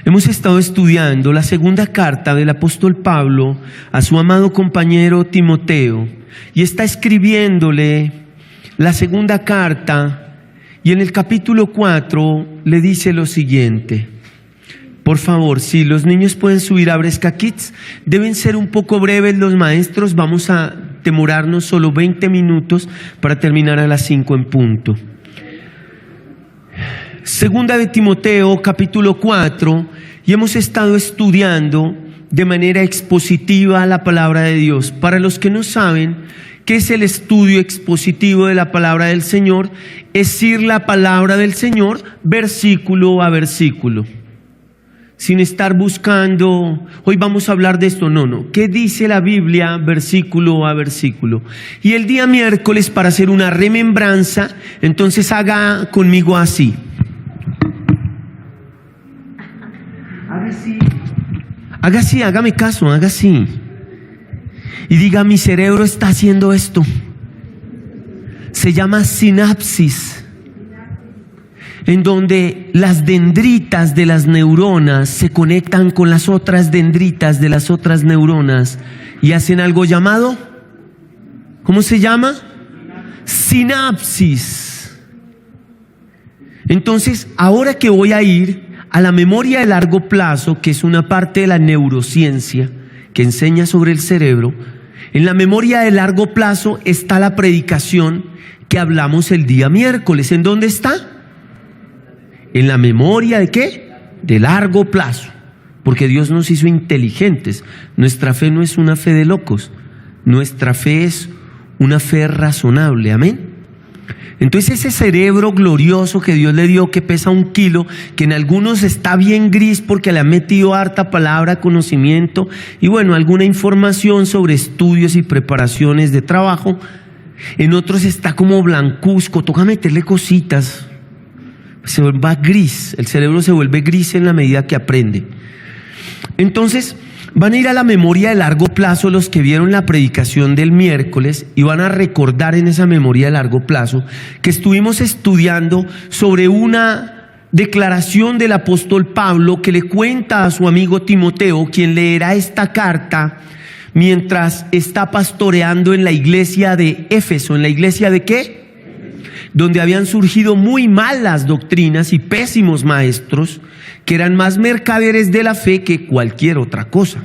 Hemos estado estudiando la segunda carta del apóstol Pablo a su amado compañero Timoteo y está escribiéndole la segunda carta y en el capítulo 4 le dice lo siguiente. Por favor, si los niños pueden subir a Bresca Kids, deben ser un poco breves los maestros, vamos a demorarnos solo 20 minutos para terminar a las 5 en punto. Segunda de Timoteo, capítulo 4, y hemos estado estudiando de manera expositiva la palabra de Dios. Para los que no saben qué es el estudio expositivo de la palabra del Señor, es ir la palabra del Señor versículo a versículo, sin estar buscando, hoy vamos a hablar de esto, no, ¿qué dice la Biblia versículo a versículo? Y el día miércoles, para hacer una remembranza, entonces haga conmigo así. Haga así, hágame caso, haga así. Y diga, mi cerebro está haciendo esto. Se llama sinapsis, en donde las dendritas de las neuronas se conectan con las otras dendritas de las otras neuronas y hacen algo llamado, ¿cómo se llama? Sinapsis. Entonces, ahora que voy a ir a la memoria de largo plazo, que es una parte de la neurociencia que enseña sobre el cerebro, en la memoria de largo plazo está la predicación que hablamos el día miércoles. ¿En dónde está? En la memoria ¿de qué? De largo plazo, porque Dios nos hizo inteligentes. Nuestra fe no es una fe de locos, nuestra fe es una fe razonable, amén. Entonces ese cerebro glorioso que Dios le dio, que pesa 1 kilo, que en algunos está bien gris porque le han metido harta palabra, conocimiento y bueno, alguna información sobre estudios y preparaciones de trabajo, en otros está como blancuzco, toca meterle cositas, se vuelve gris, el cerebro se vuelve gris en la medida que aprende. Entonces van a ir a la memoria de largo plazo los que vieron la predicación del miércoles y van a recordar en esa memoria de largo plazo que estuvimos estudiando sobre una declaración del apóstol Pablo que le cuenta a su amigo Timoteo, quien leerá esta carta mientras está pastoreando en la iglesia de Éfeso. ¿En la iglesia de qué? Donde habían surgido muy malas doctrinas y pésimos maestros que eran más mercaderes de la fe que cualquier otra cosa.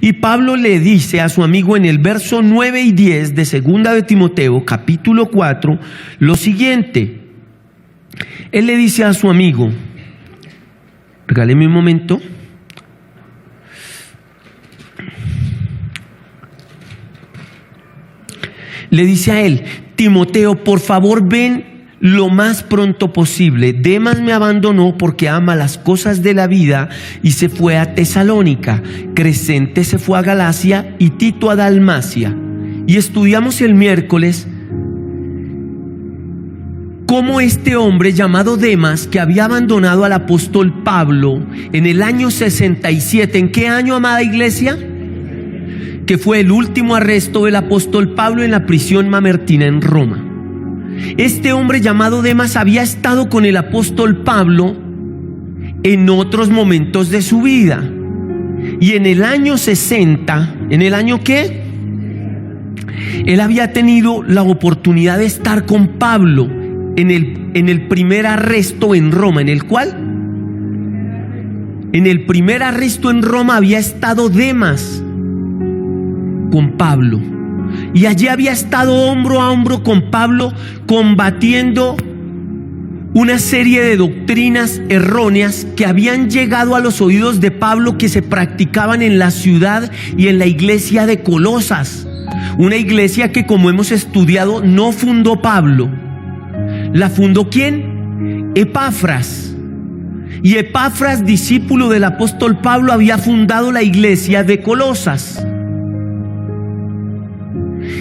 Y Pablo le dice a su amigo en el verso 9 y 10 de segunda de Timoteo, capítulo 4, lo siguiente. Él le dice a su amigo, regáleme un momento. Le dice a él, Timoteo, por favor ven lo más pronto posible. Demas me abandonó porque ama las cosas de la vida y se fue a Tesalónica. Crescente se fue a Galacia y Tito a Dalmacia. Y estudiamos el miércoles cómo este hombre llamado Demas, que había abandonado al apóstol Pablo en el año 67, ¿en qué año, amada iglesia? Que fue el último arresto del apóstol Pablo en la prisión mamertina en Roma. Este hombre llamado Demas había estado con el apóstol Pablo en otros momentos de su vida. Y en el año 60, ¿en el año qué? Él había tenido la oportunidad de estar con Pablo en el primer arresto en Roma. ¿En el cuál? En el primer arresto en Roma había estado Demas con Pablo. Y allí había estado hombro a hombro con Pablo combatiendo una serie de doctrinas erróneas que habían llegado a los oídos de Pablo, que se practicaban en la ciudad y en la iglesia de Colosas. Una iglesia que, como hemos estudiado, no fundó Pablo. ¿La fundó quién? Epafras. Y Epafras, discípulo del apóstol Pablo, había fundado la iglesia de Colosas.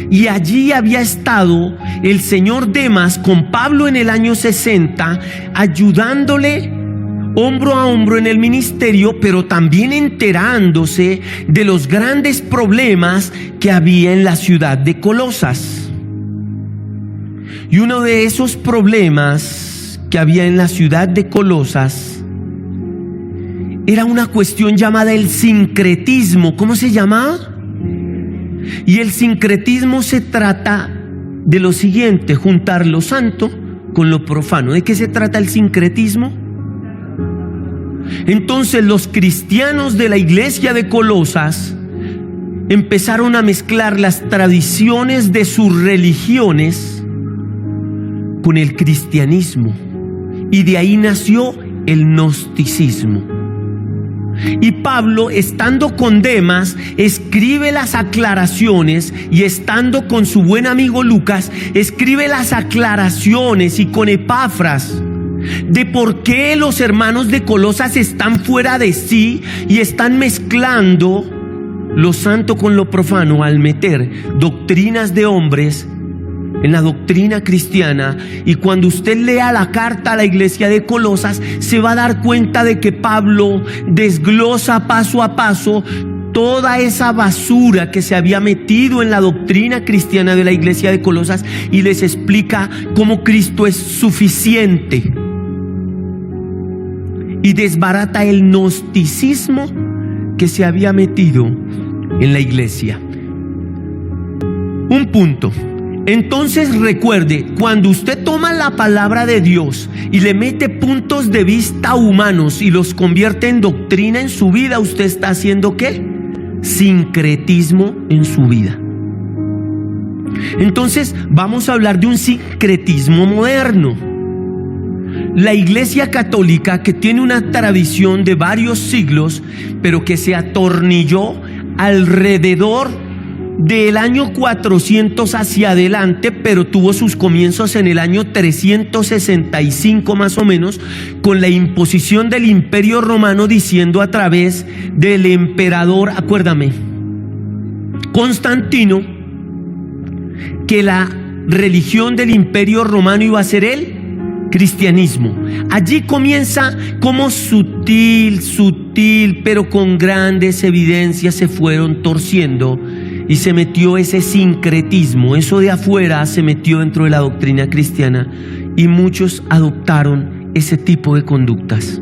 Y allí había estado el señor Demas con Pablo en el año 60, ayudándole hombro a hombro en el ministerio, pero también enterándose de los grandes problemas que había en la ciudad de Colosas. Y uno de esos problemas que había en la ciudad de Colosas era una cuestión llamada el sincretismo. ¿Cómo se llama? Y el sincretismo se trata de lo siguiente: juntar lo santo con lo profano. ¿De qué se trata el sincretismo? Entonces los cristianos de la iglesia de Colosas empezaron a mezclar las tradiciones de sus religiones con el cristianismo, y de ahí nació el gnosticismo. Y Pablo, estando con Demas, escribe las aclaraciones, y estando con su buen amigo Lucas, escribe las aclaraciones, y con Epafras, de por qué los hermanos de Colosas están fuera de sí y están mezclando lo santo con lo profano al meter doctrinas de hombres en la doctrina cristiana. Y cuando usted lea la carta a la iglesia de Colosas, se va a dar cuenta de que Pablo desglosa paso a paso toda esa basura que se había metido en la doctrina cristiana de la iglesia de Colosas, y les explica cómo Cristo es suficiente, y desbarata el gnosticismo que se había metido en la iglesia. Un punto. Entonces recuerde, cuando usted toma la palabra de Dios y le mete puntos de vista humanos y los convierte en doctrina en su vida, usted está haciendo ¿qué? Sincretismo en su vida. Entonces vamos a hablar de un sincretismo moderno. La Iglesia Católica, que tiene una tradición de varios siglos, pero que se atornilló alrededor del año 400 hacia adelante, pero tuvo sus comienzos en el año 365 más o menos, con la imposición del Imperio Romano, diciendo a través del emperador, acuérdame, Constantino, que la religión del Imperio Romano iba a ser el cristianismo. Allí comienza como sutil, pero con grandes evidencias se fueron torciendo, y se metió ese sincretismo, eso de afuera se metió dentro de la doctrina cristiana, y muchos adoptaron ese tipo de conductas.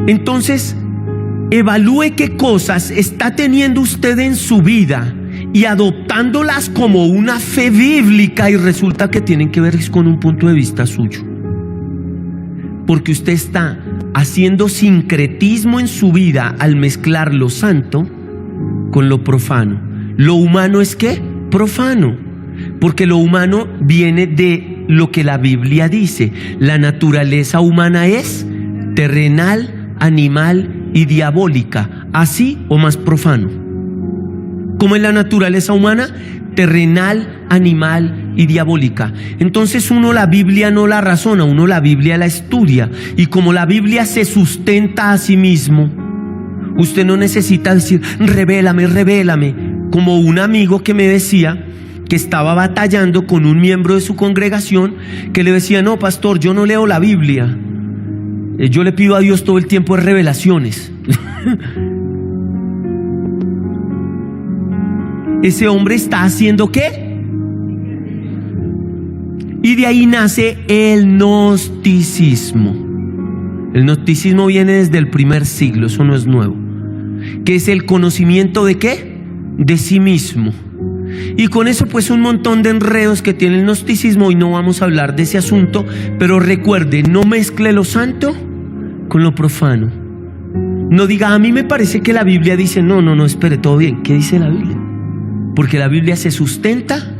Entonces, evalúe qué cosas está teniendo usted en su vida y adoptándolas como una fe bíblica, y resulta que tienen que ver con un punto de vista suyo, porque usted está haciendo sincretismo en su vida al mezclar lo santo con lo profano. Lo humano es ¿qué? Profano, porque lo humano viene de lo que la Biblia dice. La naturaleza humana es terrenal, animal y diabólica, así o más profano. ¿Cómo es la naturaleza humana? Terrenal, animal y diabólica. Entonces uno la Biblia no la razona, uno la Biblia la estudia, y como la Biblia se sustenta a sí mismo, usted no necesita decir revélame, revélame, como un amigo que me decía que estaba batallando con un miembro de su congregación, que le decía: no, pastor, yo no leo la Biblia, yo le pido a Dios todo el tiempo de revelaciones. Ese hombre está haciendo ¿qué? Y de ahí nace el gnosticismo. El gnosticismo viene desde el primer siglo, eso no es nuevo, que es el conocimiento de ¿qué? De sí mismo. Y con eso pues un montón de enredos que tiene el gnosticismo, y no vamos a hablar de ese asunto, pero recuerde, no mezcle lo santo con lo profano. No diga: a mí me parece que la Biblia dice. No, espere, todo bien, ¿qué dice la Biblia? Porque la Biblia se sustenta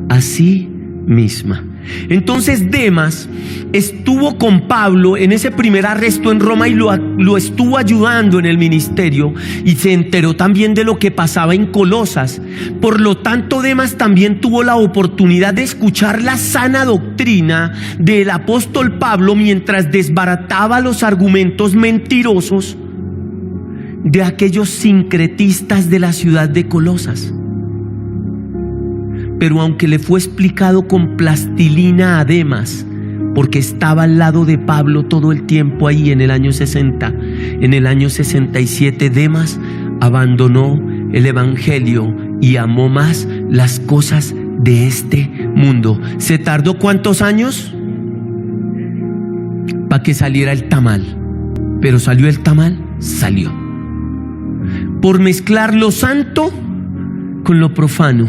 a sí misma. Entonces Demas estuvo con Pablo en ese primer arresto en Roma, y lo estuvo ayudando en el ministerio, y se enteró también de lo que pasaba en Colosas. Por lo tanto, Demas también tuvo la oportunidad de escuchar la sana doctrina del apóstol Pablo, mientras desbarataba los argumentos mentirosos de aquellos sincretistas de la ciudad de Colosas. Pero aunque le fue explicado con plastilina a Demas, porque estaba al lado de Pablo todo el tiempo ahí en el año 60, en el año 67 Demas abandonó el evangelio y amó más las cosas de este mundo. ¿Se tardó cuántos años? Para que saliera el tamal. Pero ¿salió el tamal? Salió. Por mezclar lo santo con lo profano.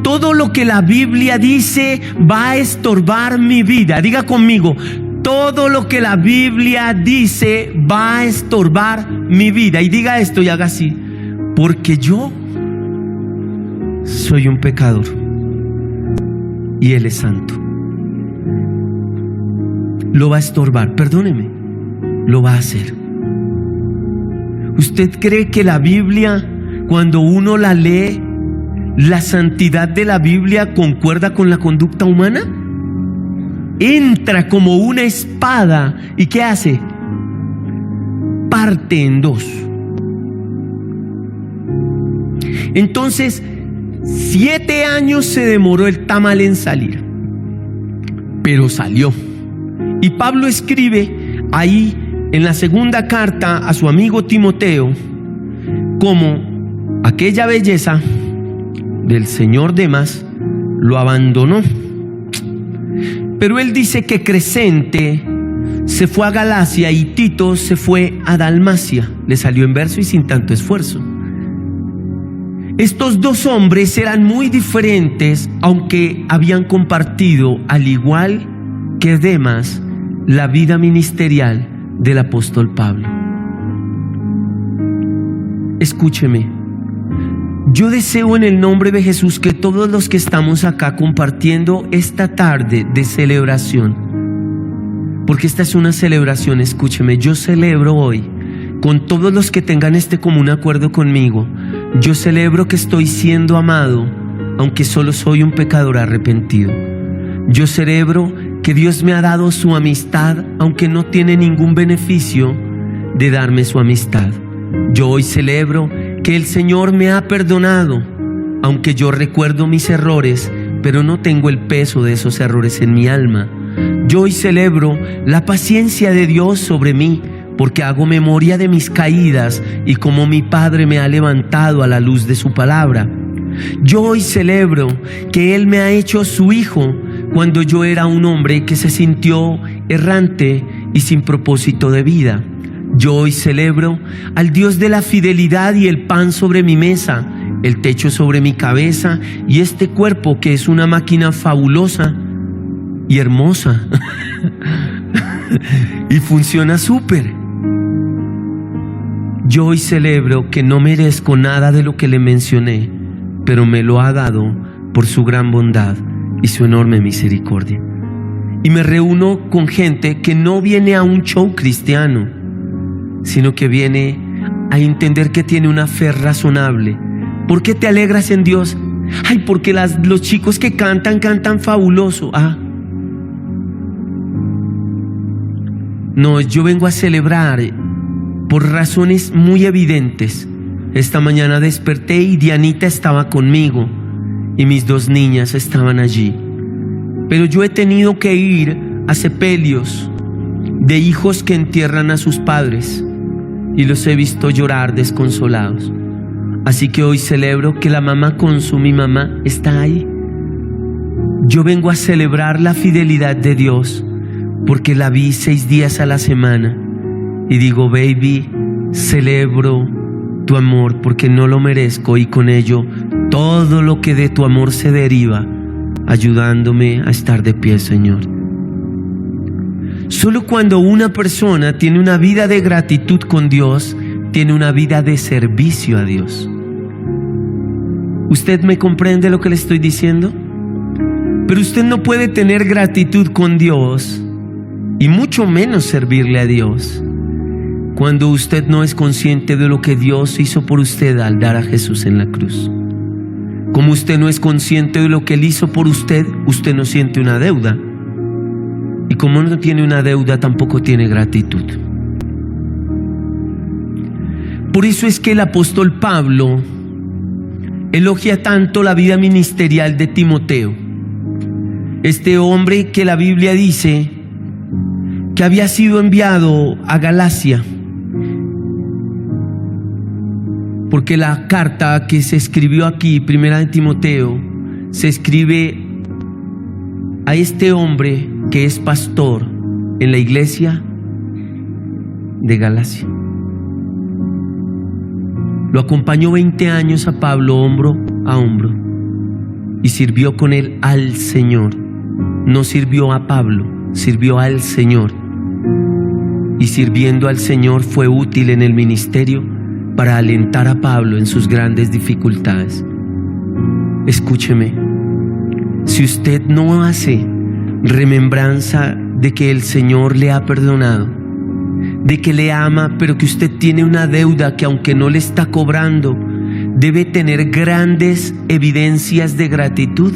Todo lo que la Biblia dice va a estorbar mi vida. Diga conmigo, todo lo que la Biblia dice va a estorbar mi vida. Y diga esto y haga así: porque yo soy un pecador y Él es santo. Lo va a estorbar, perdóneme, lo va a hacer. ¿Usted cree que la Biblia, cuando uno la lee, la santidad de la Biblia concuerda con la conducta humana? Entra como una espada y ¿qué hace? Parte en dos. Entonces, 7 años se demoró el tamal en salir, pero salió. Y Pablo escribe ahí en la segunda carta a su amigo Timoteo como aquella belleza del señor Demas lo abandonó. Pero él dice que Crescente se fue a Galacia y Tito se fue a Dalmacia. Le salió en verso y sin tanto esfuerzo. Estos dos hombres eran muy diferentes, aunque habían compartido, al igual que Demas, la vida ministerial del apóstol Pablo. Escúcheme, yo deseo en el nombre de Jesús que todos los que estamos acá compartiendo esta tarde de celebración, porque esta es una celebración, escúcheme, yo celebro hoy con todos los que tengan este común acuerdo conmigo. Yo celebro que estoy siendo amado, aunque solo soy un pecador arrepentido. Yo celebro que Dios me ha dado su amistad, aunque no tiene ningún beneficio de darme su amistad. Yo hoy celebro que el Señor me ha perdonado, aunque yo recuerdo mis errores, pero no tengo el peso de esos errores en mi alma. Yo hoy celebro la paciencia de Dios sobre mí, porque hago memoria de mis caídas y cómo mi Padre me ha levantado a la luz de su palabra. Yo hoy celebro que Él me ha hecho su hijo cuando yo era un hombre que se sintió errante y sin propósito de vida. Yo hoy celebro al Dios de la fidelidad y el pan sobre mi mesa, el techo sobre mi cabeza y este cuerpo que es una máquina fabulosa y hermosa y funciona súper. Yo hoy celebro que no merezco nada de lo que le mencioné, pero me lo ha dado por su gran bondad y su enorme misericordia. Y me reúno con gente que no viene a un show cristiano, sino que viene a entender que tiene una fe razonable. ¿Por qué te alegras en Dios? Ay, porque los chicos que cantan fabuloso. No, yo vengo a celebrar por razones muy evidentes. Esta mañana desperté y Dianita estaba conmigo y mis 2 niñas estaban allí. Pero yo he tenido que ir a sepelios de hijos que entierran a sus padres y los he visto llorar desconsolados. Así que hoy celebro que la mamá mi mamá está ahí. Yo vengo a celebrar la fidelidad de Dios porque la vi 6 días a la semana. Y digo, baby, celebro tu amor porque no lo merezco y con ello todo lo que de tu amor se deriva, ayudándome a estar de pie, Señor. Solo cuando una persona tiene una vida de gratitud con Dios, tiene una vida de servicio a Dios. ¿Usted me comprende lo que le estoy diciendo? Pero usted no puede tener gratitud con Dios y mucho menos servirle a Dios cuando usted no es consciente de lo que Dios hizo por usted al dar a Jesús en la cruz. Como usted no es consciente de lo que Él hizo por usted, usted no siente una deuda. Y como no tiene una deuda, tampoco tiene gratitud. Por eso es que el apóstol Pablo elogia tanto la vida ministerial de Timoteo. Este hombre que la Biblia dice que había sido enviado a Galacia, porque la carta que se escribió aquí, primera de Timoteo, se escribe a este hombre que es pastor en la iglesia de Galacia. Lo acompañó 20 años a Pablo hombro a hombro y sirvió con él al Señor. No sirvió a Pablo, sirvió al Señor. Y sirviendo al Señor fue útil en el ministerio para alentar a Pablo en sus grandes dificultades. Escúcheme, si usted no hace remembranza de que el Señor le ha perdonado, de que le ama, pero que usted tiene una deuda que aunque no le está cobrando, debe tener grandes evidencias de gratitud,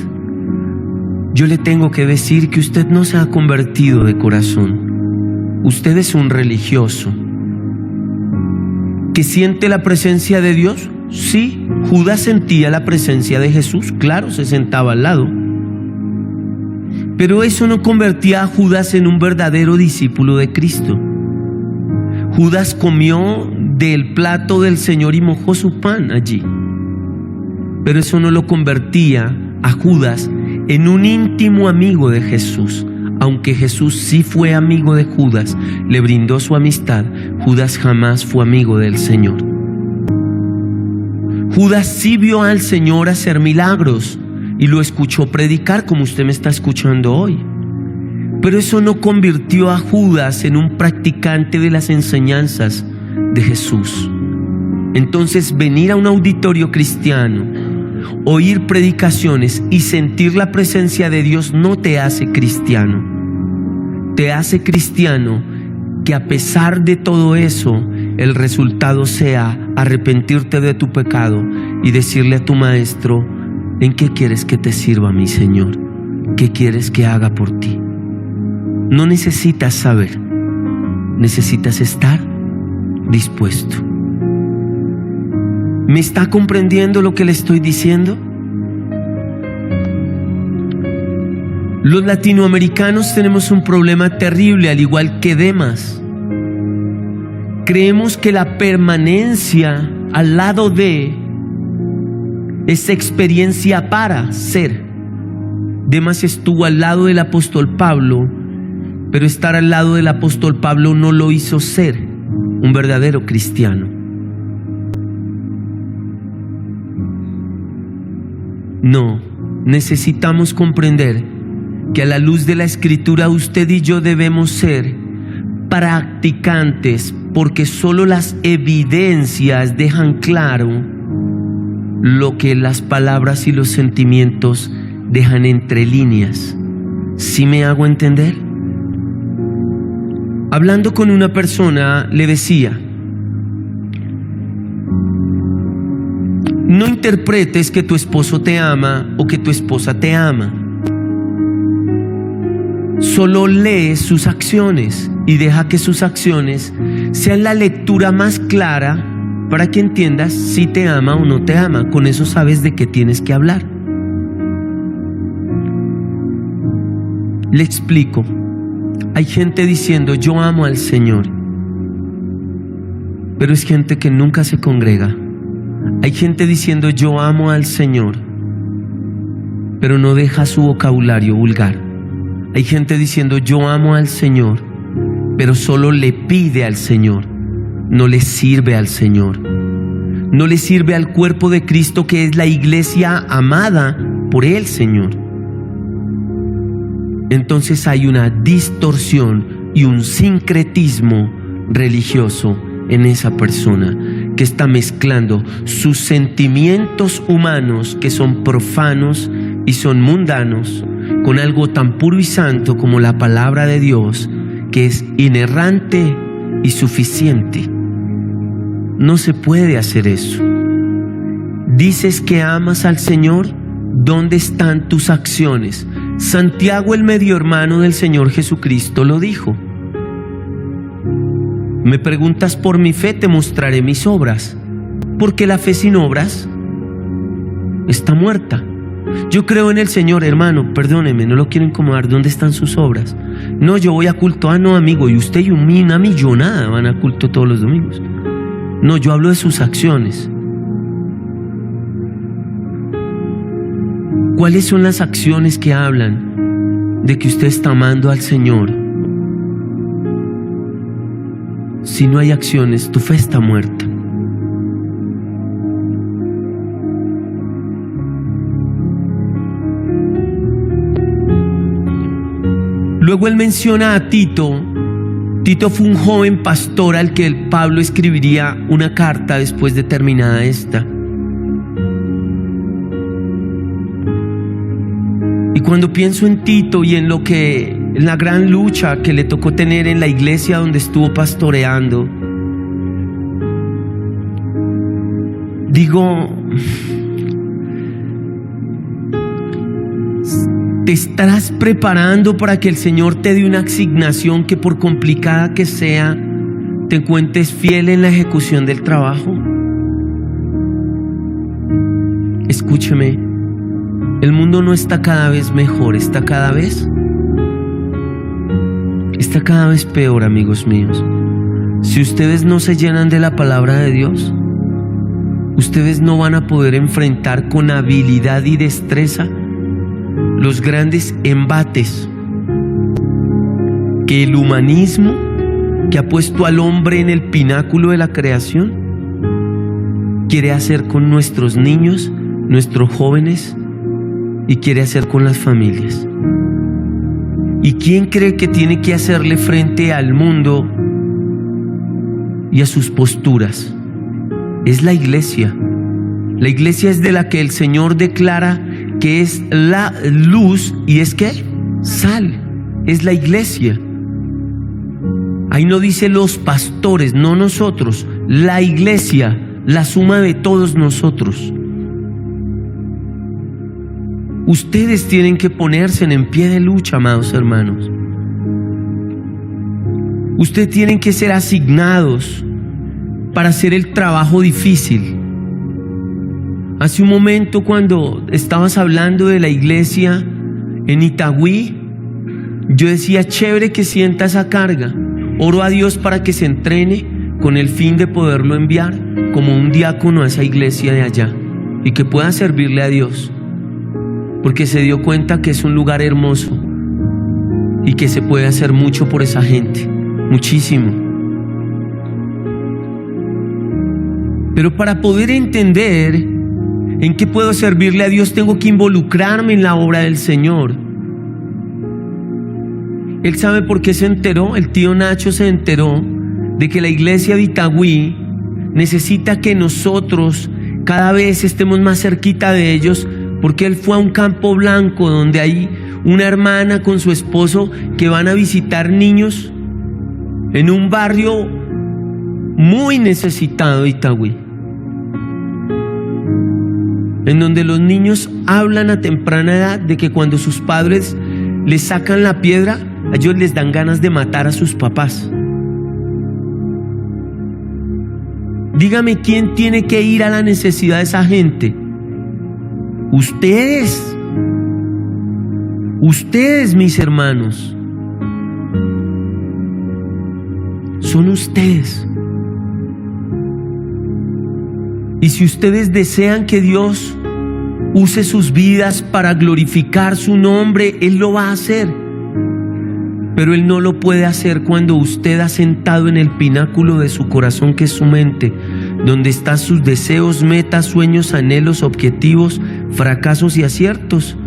yo le tengo que decir que usted no se ha convertido de corazón. Usted es un religioso. ¿Que siente la presencia de Dios? Sí, Judas sentía la presencia de Jesús, claro, se sentaba al lado. Pero eso no convertía a Judas en un verdadero discípulo de Cristo. Judas comió del plato del Señor y mojó su pan allí. Pero eso no lo convertía a Judas en un íntimo amigo de Jesús. Aunque Jesús sí fue amigo de Judas, le brindó su amistad, Judas jamás fue amigo del Señor. Judas sí vio al Señor hacer milagros y lo escuchó predicar como usted me está escuchando hoy. Pero eso no convirtió a Judas en un practicante de las enseñanzas de Jesús. Entonces, venir a un auditorio cristiano, oír predicaciones y sentir la presencia de Dios no te hace cristiano. Te hace cristiano que a pesar de todo eso, el resultado sea arrepentirte de tu pecado y decirle a tu maestro: ¿en qué quieres que te sirva, mi Señor? ¿Qué quieres que haga por ti? No necesitas saber, necesitas estar dispuesto. ¿Me está comprendiendo lo que le estoy diciendo? Los latinoamericanos tenemos un problema terrible, al igual que Demas. Creemos que la permanencia al lado de es experiencia para ser. Demas estuvo al lado del apóstol Pablo, pero estar al lado del apóstol Pablo no lo hizo ser un verdadero cristiano. No, necesitamos comprender que a la luz de la Escritura usted y yo debemos ser practicantes, porque solo las evidencias dejan claro lo que las palabras y los sentimientos dejan entre líneas. ¿Sí me hago entender? Hablando con una persona le decía: no interpretes que tu esposo te ama o que tu esposa te ama. Solo lee sus acciones y deja que sus acciones sean la lectura más clara para que entiendas si te ama o no te ama. Con eso sabes de qué tienes que hablar. Le explico. Hay gente diciendo: yo amo al Señor, pero es gente que nunca se congrega. Hay gente diciendo: yo amo al Señor, pero no deja su vocabulario vulgar. Hay gente diciendo: yo amo al Señor, pero solo le pide al Señor, no le sirve al Señor. No le sirve al cuerpo de Cristo, que es la iglesia amada por el Señor. Entonces hay una distorsión y un sincretismo religioso en esa persona, que está mezclando sus sentimientos humanos, que son profanos y son mundanos, con algo tan puro y santo como la palabra de Dios, que es inerrante y suficiente. No se puede hacer eso. Dices que amas al Señor, ¿dónde están tus acciones? Santiago, el medio hermano del Señor Jesucristo, lo dijo. Me preguntas por mi fe, te mostraré mis obras, porque la fe sin obras está muerta. Yo creo en el Señor, hermano, perdóneme, no lo quiero incomodar. ¿Dónde están sus obras? No, yo voy a culto. Ah, no, amigo, y usted y una millonada van a culto todos los domingos. No, yo hablo de sus acciones. ¿Cuáles son las acciones que hablan de que usted está amando al Señor? si no hay acciones, tu fe está muerta. Luego él menciona a Tito. Tito fue un joven pastor al que Pablo escribiría una carta después de terminada esta. Y cuando pienso en Tito y en la gran lucha que le tocó tener en la iglesia donde estuvo pastoreando, digo, ¿te estarás preparando para que el Señor te dé una asignación que, por complicada que sea, te encuentres fiel en la ejecución del trabajo? Escúcheme, el mundo no está cada vez mejor, está cada vez peor, amigos míos. Si ustedes no se llenan de la palabra de Dios, ustedes no van a poder enfrentar con habilidad y destreza los grandes embates que el humanismo, que ha puesto al hombre en el pináculo de la creación, quiere hacer con nuestros niños, nuestros jóvenes, y quiere hacer con las familias. ¿Y quién cree que tiene que hacerle frente al mundo y a sus posturas? Es la iglesia. La iglesia es de la que el Señor declara que es la luz y es que sal. Es la iglesia. Ahí no dice los pastores, no nosotros. La iglesia, la suma de todos nosotros. Ustedes tienen que ponerse en pie de lucha, amados hermanos. Ustedes tienen que ser asignados para hacer el trabajo difícil. Hace un momento, cuando estabas hablando de la iglesia en Itagüí, yo decía, chévere que sienta esa carga. Oro a Dios para que se entrene con el fin de poderlo enviar como un diácono a esa iglesia de allá y que pueda servirle a Dios, porque se dio cuenta que es un lugar hermoso y que se puede hacer mucho por esa gente, muchísimo. Pero para poder entender en qué puedo servirle a Dios, tengo que involucrarme en la obra del Señor. Él sabe por qué se enteró, el tío Nacho se enteró de que la iglesia de Itagüí necesita que nosotros cada vez estemos más cerquita de ellos, porque él fue a un campo blanco donde hay una hermana con su esposo que van a visitar niños en un barrio muy necesitado de Itagüí, en donde los niños hablan a temprana edad de que cuando sus padres les sacan la piedra, a ellos les dan ganas de matar a sus papás. Dígame, ¿quién tiene que ir a la necesidad de esa gente? Ustedes, mis hermanos, son ustedes. Y si ustedes desean que Dios use sus vidas para glorificar su nombre, Él lo va a hacer. Pero Él no lo puede hacer cuando usted ha sentado en el pináculo de su corazón, que es su mente, donde están sus deseos, metas, sueños, anhelos, objetivos, fracasos y aciertos,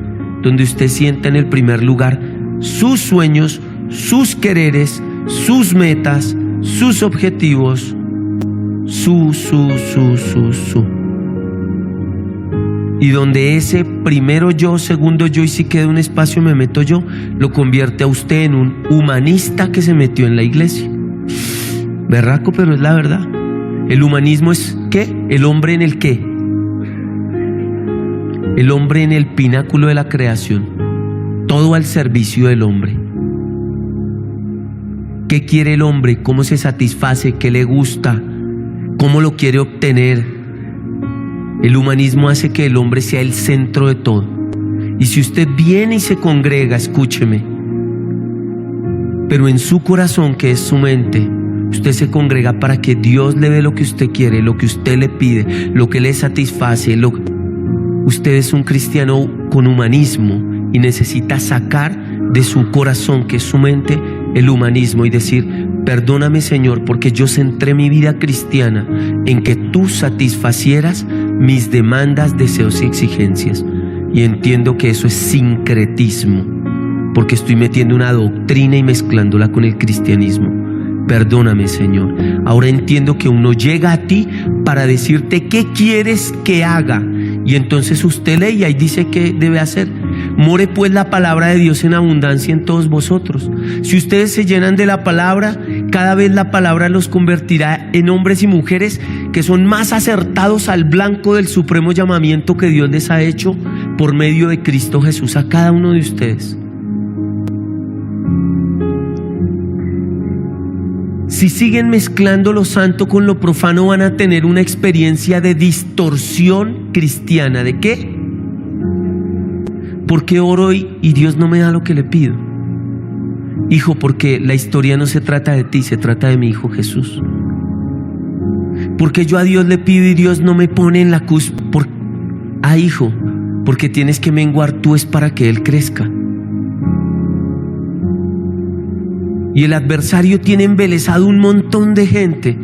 donde usted sienta en el primer lugar sus sueños, sus quereres, sus metas, sus objetivos, y donde ese primero yo, segundo yo, y si queda un espacio me meto yo, lo convierte a usted en un humanista que se metió en la iglesia. Berraco, pero es la verdad. El humanismo es ¿qué? El hombre en el ¿qué? El hombre en el pináculo de la creación, todo al servicio del hombre. ¿Qué quiere el hombre? ¿Cómo se satisface? ¿Qué le gusta? ¿Cómo lo quiere obtener? El humanismo hace que el hombre sea el centro de todo. Y si usted viene y se congrega, escúcheme, pero en su corazón, que es su mente, usted se congrega para que Dios le dé lo que usted quiere, lo que usted le pide, lo que le satisface. Usted es un cristiano con humanismo y necesita sacar de su corazón, que es su mente, el humanismo y decir, Perdóname, Señor, porque yo centré mi vida cristiana en que tú satisfacieras mis demandas, deseos y exigencias. Y entiendo que eso es sincretismo, porque estoy metiendo una doctrina y mezclándola con el cristianismo. Perdóname, Señor. Ahora entiendo que uno llega a ti para decirte qué quieres que haga. Y entonces usted lee y ahí dice qué debe hacer. More pues la palabra de Dios en abundancia en todos vosotros. Si ustedes se llenan de la palabra, cada vez la palabra los convertirá en hombres y mujeres que son más acertados al blanco del supremo llamamiento que Dios les ha hecho por medio de Cristo Jesús a cada uno de ustedes. Si siguen mezclando lo santo con lo profano, van a tener una experiencia de distorsión cristiana. ¿De qué? ¿Por qué oro y Dios no me da lo que le pido? Hijo, porque la historia no se trata de ti, se trata de mi Hijo Jesús. Porque yo a Dios le pido y Dios no me pone en la cruz. Hijo, porque tienes que menguar tú es para que Él crezca. Y el adversario tiene embelesado un montón de gente,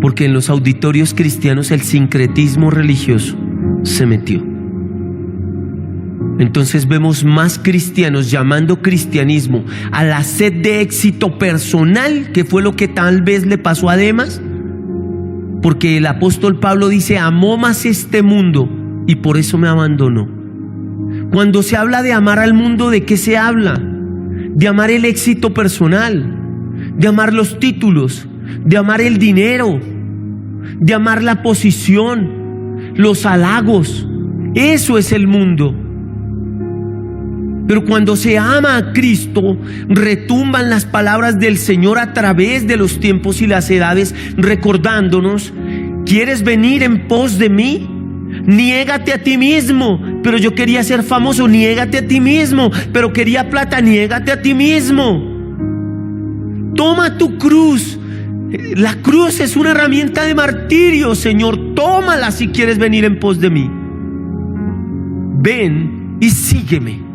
porque en los auditorios cristianos el sincretismo religioso se metió. Entonces vemos más cristianos llamando cristianismo a la sed de éxito personal, que fue lo que tal vez le pasó a Demas, porque el apóstol Pablo dice: amó más este mundo y por eso me abandonó. Cuando se habla de amar al mundo, ¿de qué se habla? De amar el éxito personal, de amar los títulos, de amar el dinero, de amar la posición, los halagos. Eso es el mundo. Pero cuando se ama a Cristo, retumban las palabras del Señor a través de los tiempos y las edades, recordándonos: ¿quieres venir en pos de mí? Niégate a ti mismo. Pero yo quería ser famoso, niégate a ti mismo. Pero quería plata, niégate a ti mismo. Toma tu cruz. La cruz es una herramienta de martirio, Señor. Tómala si quieres venir en pos de mí. Ven y sígueme.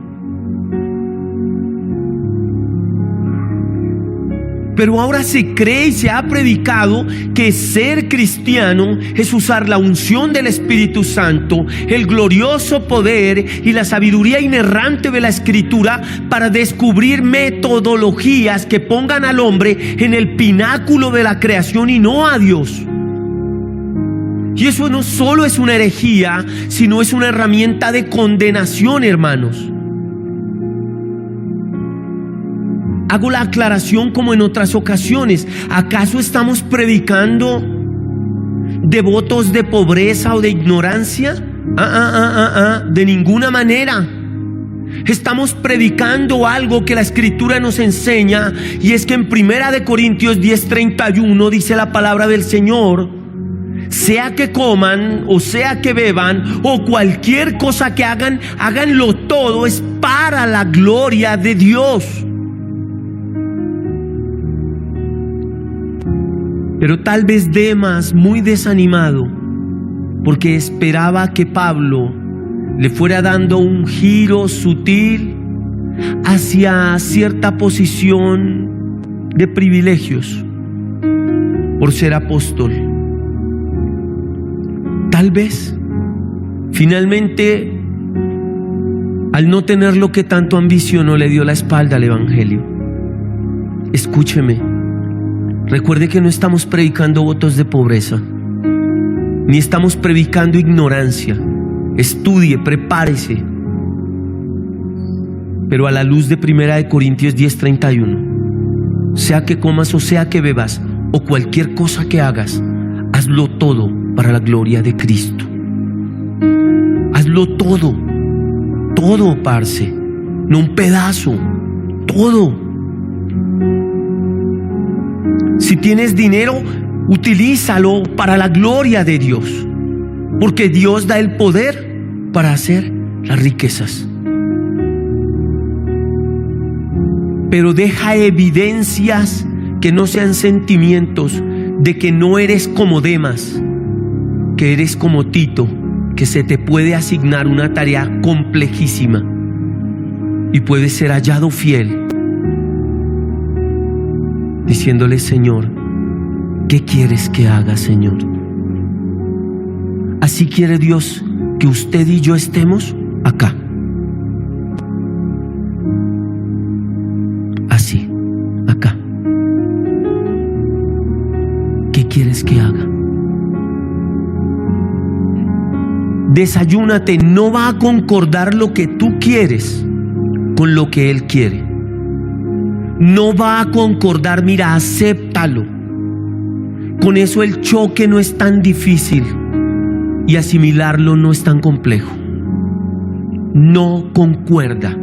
Pero ahora se cree y se ha predicado que ser cristiano es usar la unción del Espíritu Santo, el glorioso poder y la sabiduría inerrante de la Escritura para descubrir metodologías que pongan al hombre en el pináculo de la creación y no a Dios. Y eso no solo es una herejía, sino es una herramienta de condenación, hermanos. Hago la aclaración como en otras ocasiones. ¿Acaso estamos predicando devotos de pobreza o de ignorancia? De ninguna manera. Estamos predicando algo que la Escritura nos enseña, y es que en 1 Corintios 10:31 dice la palabra del Señor: sea que coman o sea que beban o cualquier cosa que hagan, háganlo todo es para la gloria de Dios. Pero tal vez Demas, muy desanimado, porque esperaba que Pablo le fuera dando un giro sutil hacia cierta posición de privilegios por ser apóstol. Tal vez, finalmente, al no tener lo que tanto ambicionó, le dio la espalda al Evangelio. Escúcheme. Recuerde que no estamos predicando votos de pobreza, ni estamos predicando ignorancia. Estudie, prepárese. Pero a la luz de 1 Corintios 10:31, sea que comas o sea que bebas o cualquier cosa que hagas, hazlo todo para la gloria de Cristo. Hazlo todo, todo, parce, no un pedazo, todo. Si tienes dinero, utilízalo para la gloria de Dios, porque Dios da el poder para hacer las riquezas. Pero deja evidencias que no sean sentimientos de que no eres como Demas, que eres como Tito, que se te puede asignar una tarea complejísima y puedes ser hallado fiel. diciéndole: Señor, ¿qué quieres que haga, Señor? Así quiere Dios que usted y yo estemos acá. Así, acá. ¿Qué quieres que haga? Desayúnate, no va a concordar lo que tú quieres con lo que Él quiere. No va a concordar, mira, acéptalo. Con eso el choque no es tan difícil y asimilarlo no es tan complejo. No concuerda,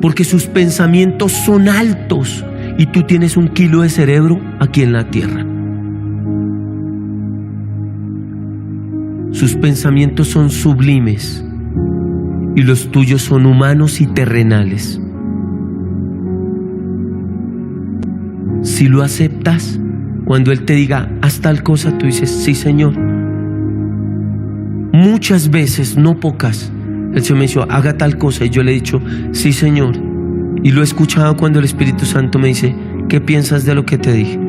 porque sus pensamientos son altos y tú tienes 1 kilo de cerebro aquí en la tierra. Sus pensamientos son sublimes y los tuyos son humanos y terrenales. Si lo aceptas, cuando Él te diga: haz tal cosa, tú dices: sí, Señor. Muchas veces, no pocas, el Señor me dijo: haga tal cosa, y yo le he dicho: sí, Señor. Y lo he escuchado cuando el Espíritu Santo me dice: ¿qué piensas de lo que te dije?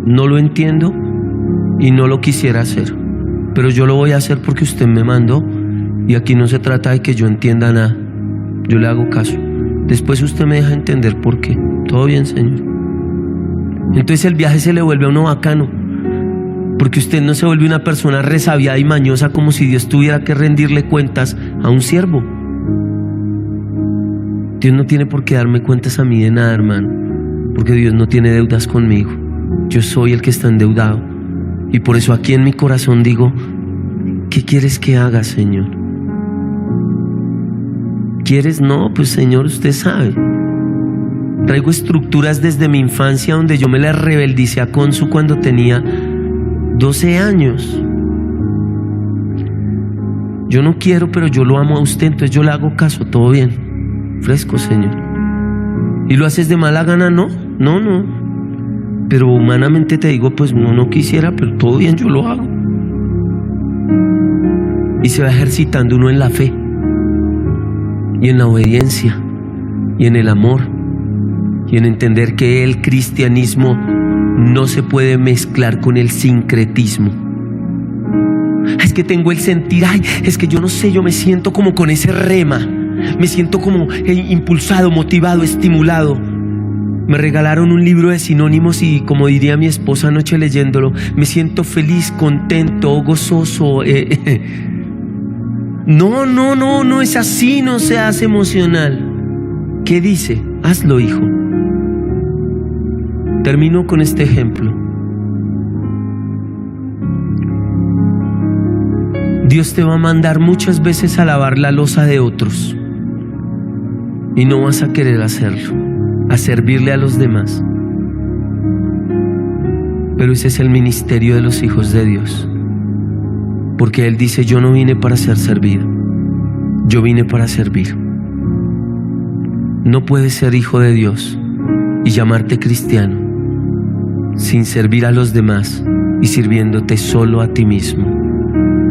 No lo entiendo y no lo quisiera hacer, pero yo lo voy a hacer porque usted me mandó, y aquí no se trata de que yo entienda nada. Yo le hago caso. Después usted me deja entender por qué. Todo bien, Señor. Entonces el viaje se le vuelve a uno bacano, porque usted no se vuelve una persona resabiada y mañosa como si Dios tuviera que rendirle cuentas a un siervo. Dios no tiene por qué darme cuentas a mí de nada, hermano, porque Dios no tiene deudas conmigo. Yo soy el que está endeudado, y por eso aquí en mi corazón digo: ¿qué quieres que haga, Señor? ¿Quieres? No, pues Señor, usted sabe. Traigo estructuras desde mi infancia donde yo me las rebeldicé a Consu cuando tenía 12 años. Yo no quiero, pero yo lo amo a usted, entonces yo le hago caso. Todo bien, fresco, Señor. ¿Y lo haces de mala gana? No. Pero humanamente te digo, pues no quisiera, pero todo bien, yo lo hago. Y se va ejercitando uno en la fe, y en la obediencia, y en el amor, y en entender que el cristianismo no se puede mezclar con el sincretismo. Es que tengo el sentir, es que yo no sé, yo me siento como con ese rema, me siento como impulsado, motivado, estimulado. Me regalaron un libro de sinónimos y, como diría mi esposa anoche leyéndolo, me siento feliz, contento, gozoso. No es así, no seas emocional. ¿Qué dice? Hazlo, hijo. Termino con este ejemplo. Dios te va a mandar muchas veces a lavar la loza de otros y no vas a querer hacerlo, a servirle a los demás. Pero ese es el ministerio de los hijos de Dios, porque Él dice: yo no vine para ser servido, yo vine para servir. No puedes ser hijo de Dios y llamarte cristiano sin servir a los demás y sirviéndote solo a ti mismo.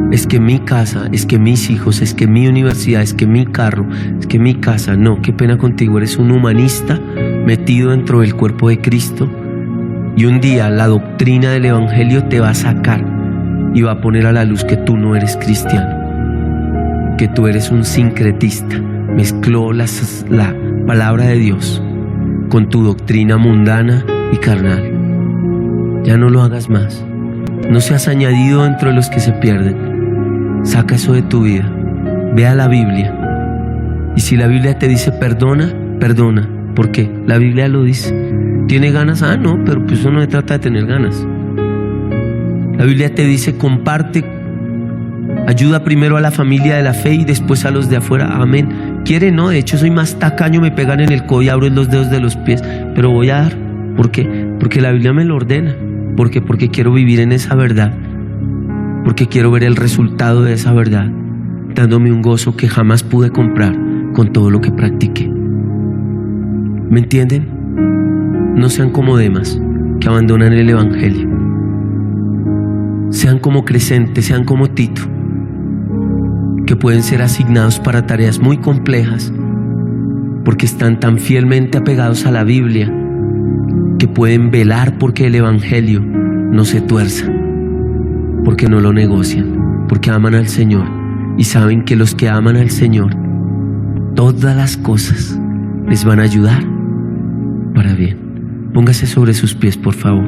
Es que mi casa, es que mis hijos, es que mi universidad, es que mi carro, es que mi casa. No, qué pena contigo, eres un humanista metido dentro del cuerpo de Cristo, y un día la doctrina del Evangelio te va a sacar y va a poner a la luz que tú no eres cristiano, que tú eres un sincretista. Mezcló la palabra de Dios con tu doctrina mundana y carnal. Ya no lo hagas más. No seas añadido dentro de los que se pierden. Saca eso de tu vida. Ve a la Biblia. Y si la Biblia te dice perdona, perdona. ¿Por qué? La Biblia lo dice. ¿Tiene ganas? No, pero pues eso no se trata de tener ganas. La Biblia te dice comparte, ayuda primero a la familia de la fe y después a los de afuera. Amén. ¿Quiere? No, de hecho soy más tacaño, me pegan en el codo y abro los dedos de los pies, pero voy a dar. ¿Por qué? Porque la Biblia me lo ordena. ¿Por qué? Porque quiero vivir en esa verdad, porque quiero ver el resultado de esa verdad, dándome un gozo que jamás pude comprar con todo lo que practiqué. ¿Me entienden? No sean como Demas, que abandonan el Evangelio. Sean como Crescente, sean como Tito, que pueden ser asignados para tareas muy complejas, porque están tan fielmente apegados a la Biblia, porque pueden velar porque el evangelio no se tuerza, porque no lo negocian, porque aman al Señor y saben que los que aman al Señor, todas las cosas les van a ayudar para bien. Póngase sobre sus pies, por favor.